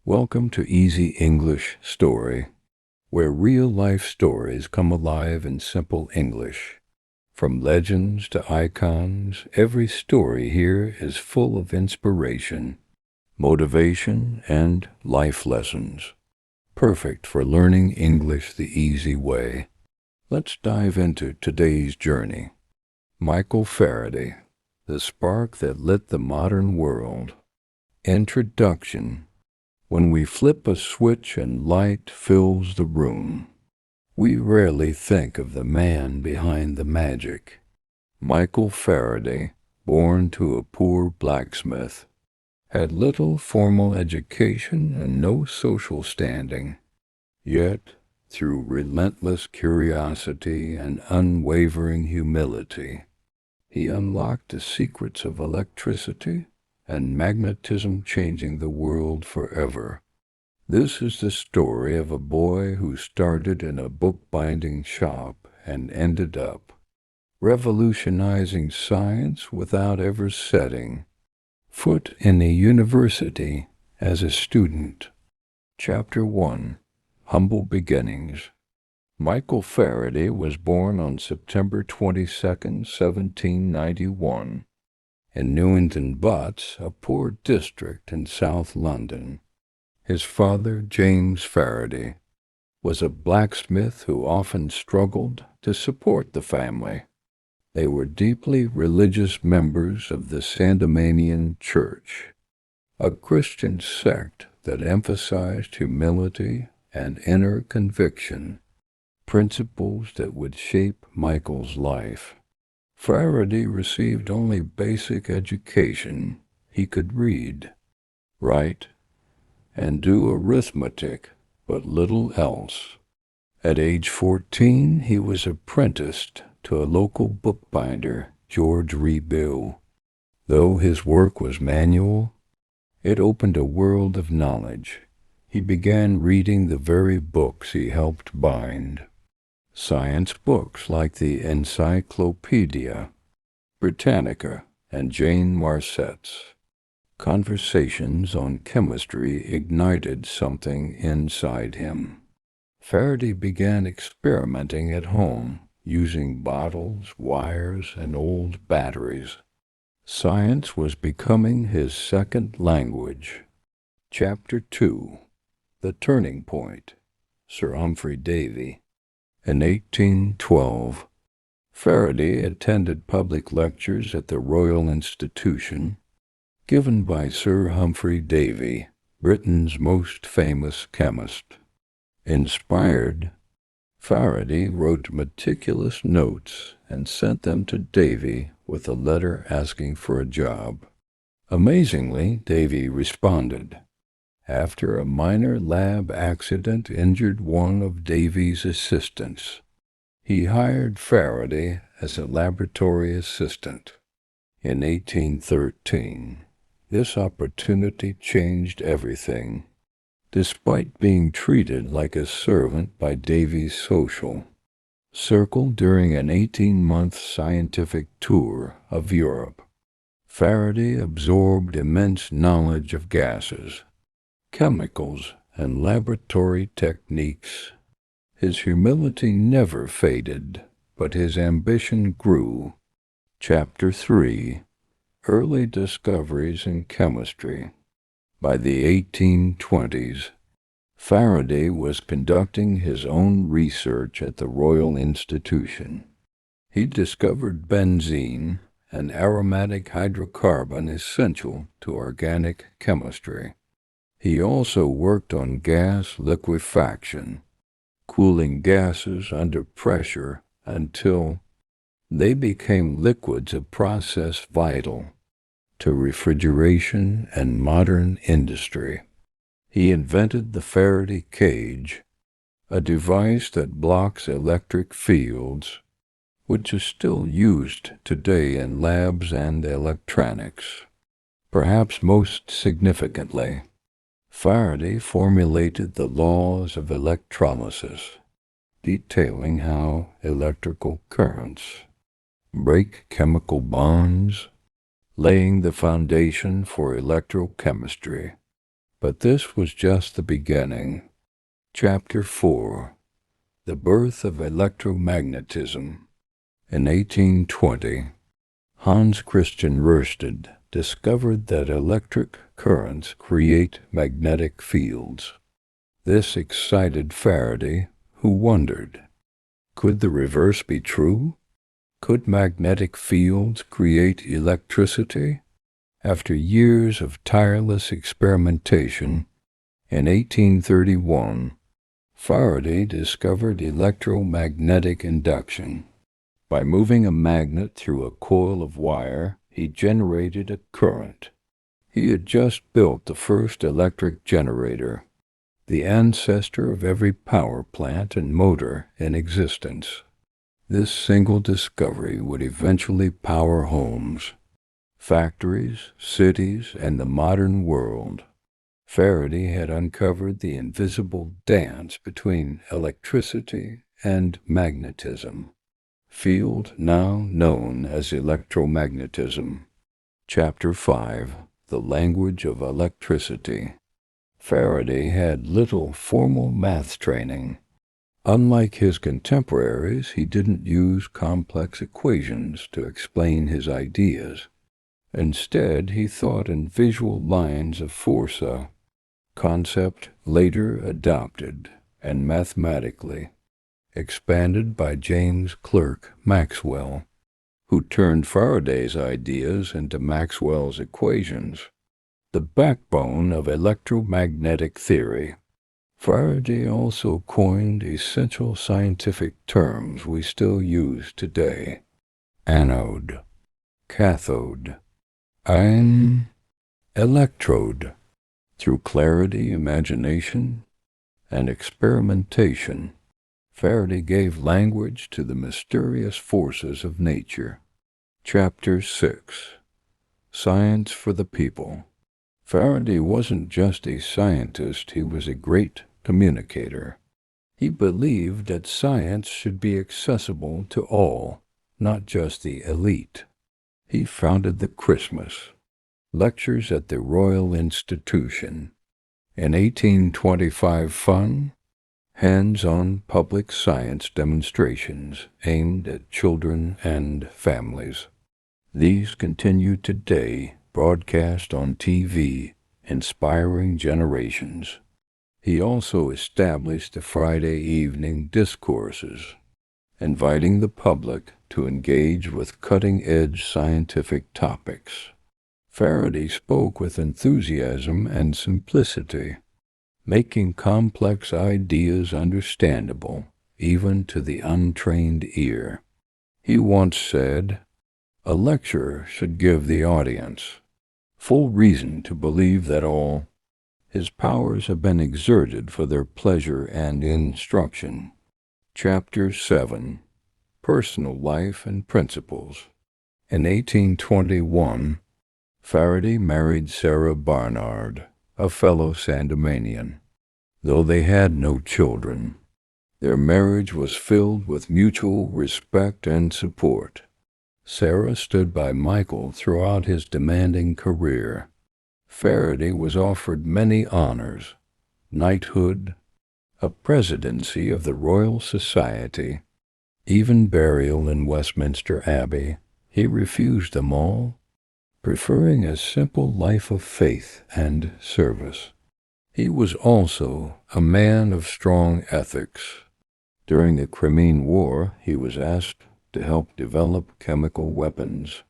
Welcome to Easy English Story, where real-life stories come alive in simple English. From legends to icons, every story here is full of inspiration, motivation, and life lessons. Perfect for learning English the easy way. Let's dive into today's journey. Michael Faraday, the spark that lit the modern world. Introduction. When we flip a switch and light fills the room, we rarely think of the man behind the magic. Michael Faraday, born to a poor blacksmith, had little formal education and no social standing. Yet, through relentless curiosity and unwavering humility, he unlocked the secrets of electricity and magnetism, changing the world forever. This is the story of a boy who started in a bookbinding shop and ended up revolutionizing science without ever setting foot in a university as a student. Chapter 1. Humble Beginnings. Michael Faraday was born on September 22, 1791. In Newington Butts, a poor district in South London. His father, James Faraday, was a blacksmith who often struggled to support the family. They were deeply religious members of the Sandemanian Church, a Christian sect that emphasized humility and inner conviction, principles that would shape Michael's life. Faraday received only basic education. He could read, write, and do arithmetic, but little else. At age 14, he was apprenticed to a local bookbinder, George Rebill. Though his work was manual, it opened a world of knowledge. He began reading the very books he helped bind. Science books like the Encyclopedia Britannica and Jane Marsette's. Conversations on chemistry ignited something inside him. Faraday began experimenting at home, using bottles, wires, and old batteries. Science was becoming his second language. Chapter 2. The Turning Point. Sir Humphry Davy. In 1812, Faraday attended public lectures at the Royal Institution, given by Sir Humphry Davy, Britain's most famous chemist. Inspired, Faraday wrote meticulous notes and sent them to Davy with a letter asking for a job. Amazingly, Davy responded. After a minor lab accident injured one of Davy's assistants, he hired Faraday as a laboratory assistant. In 1813, this opportunity changed everything. Despite being treated like a servant by Davy's social circle during an 18-month scientific tour of Europe, Faraday absorbed immense knowledge of gases, chemicals, and laboratory techniques. His humility never faded, but his ambition grew. Chapter 3. Early Discoveries in Chemistry. By the 1820s, Faraday was conducting his own research at the Royal Institution. He discovered benzene, an aromatic hydrocarbon essential to organic chemistry. He also worked on gas liquefaction, cooling gases under pressure until they became liquids, a process vital to refrigeration and modern industry. He invented the Faraday cage, a device that blocks electric fields, which is still used today in labs and electronics. Perhaps most significantly, Faraday formulated the laws of electrolysis, detailing how electrical currents break chemical bonds, laying the foundation for electrochemistry. But this was just the beginning. Chapter 4. The Birth of Electromagnetism. In 1820, Hans Christian Ørsted discovered that electric currents create magnetic fields. This excited Faraday, who wondered, could the reverse be true? Could magnetic fields create electricity? After years of tireless experimentation, in 1831, Faraday discovered electromagnetic induction. By moving a magnet through a coil of wire, he generated a current. He had just built the first electric generator, the ancestor of every power plant and motor in existence. This single discovery would eventually power homes, factories, cities, and the modern world. Faraday had uncovered the invisible dance between electricity and magnetism, field now known as electromagnetism. Chapter 5. The Language of Electricity. Faraday had little formal math training. Unlike his contemporaries, he didn't use complex equations to explain his ideas. Instead, he thought in visual lines of force, concept later adopted and mathematically expanded by James Clerk Maxwell, who turned Faraday's ideas into Maxwell's equations, the backbone of electromagnetic theory. Faraday also coined essential scientific terms we still use today: anode, cathode, and electrode. Through clarity, imagination, and experimentation, Faraday gave language to the mysterious forces of nature. Chapter 6. Science for the People. Faraday wasn't just a scientist, he was a great communicator. He believed that science should be accessible to all, not just the elite. He founded the Christmas Lectures at the Royal Institution. In 1825, fun, hands-on public science demonstrations aimed at children and families. These continue today, broadcast on TV, inspiring generations. He also established the Friday evening discourses, inviting the public to engage with cutting-edge scientific topics. Faraday spoke with enthusiasm and simplicity, making complex ideas understandable even to the untrained ear. He once said, "A lecturer should give the audience full reason to believe that all his powers have been exerted for their pleasure and instruction." Chapter 7. Personal Life and Principles. In 1821, Faraday married Sarah Barnard, a fellow Sandemanian. Though they had no children, their marriage was filled with mutual respect and support. Sarah stood by Michael throughout his demanding career. Faraday was offered many honors: knighthood, a presidency of the Royal Society, even burial in Westminster Abbey. He refused them all, preferring a simple life of faith and service. He was also a man of strong ethics. During the Crimean War, he was asked to help develop chemical weapons.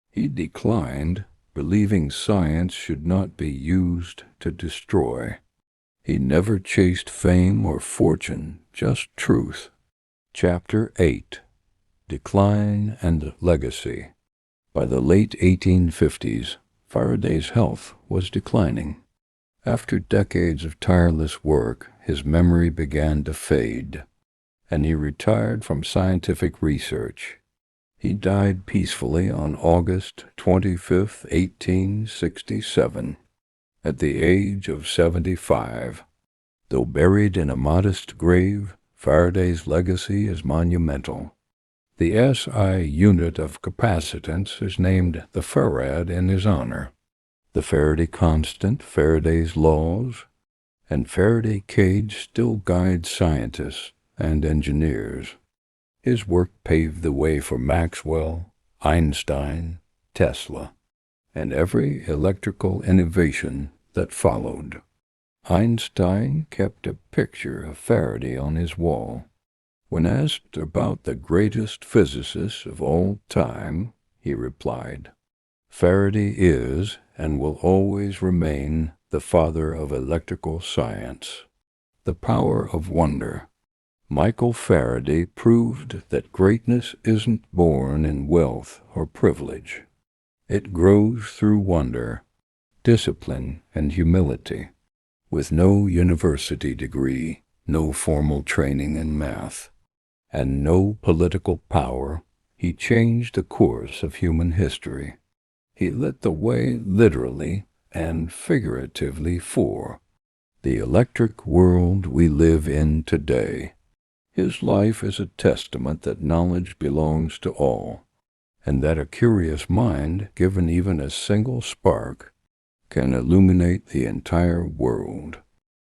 He declined, believing science should not be used to destroy. He never chased fame or fortune, just truth. Chapter 8. Decline and Legacy. By the late 1850s, Faraday's health was declining. After decades of tireless work, his memory began to fade, and he retired from scientific research. He died peacefully on August 25, 1867, at the age of 75. Though buried in a modest grave, Faraday's legacy is monumental. The SI unit of capacitance is named the farad in his honor. The Faraday constant, Faraday's laws, and Faraday cage still guide scientists and engineers. His work paved the way for Maxwell, Einstein, Tesla, and every electrical innovation that followed. Einstein kept a picture of Faraday on his wall. When asked about the greatest physicist of all time, he replied, "Faraday is and will always remain the father of electrical science." The power of wonder. Michael Faraday proved that greatness isn't born in wealth or privilege. It grows through wonder, discipline, and humility. With no university degree, no formal training in math, and no political power, he changed the course of human history. He lit the way literally and figuratively for the electric world we live in today. His life is a testament that knowledge belongs to all, and that a curious mind, given even a single spark, can illuminate the entire world.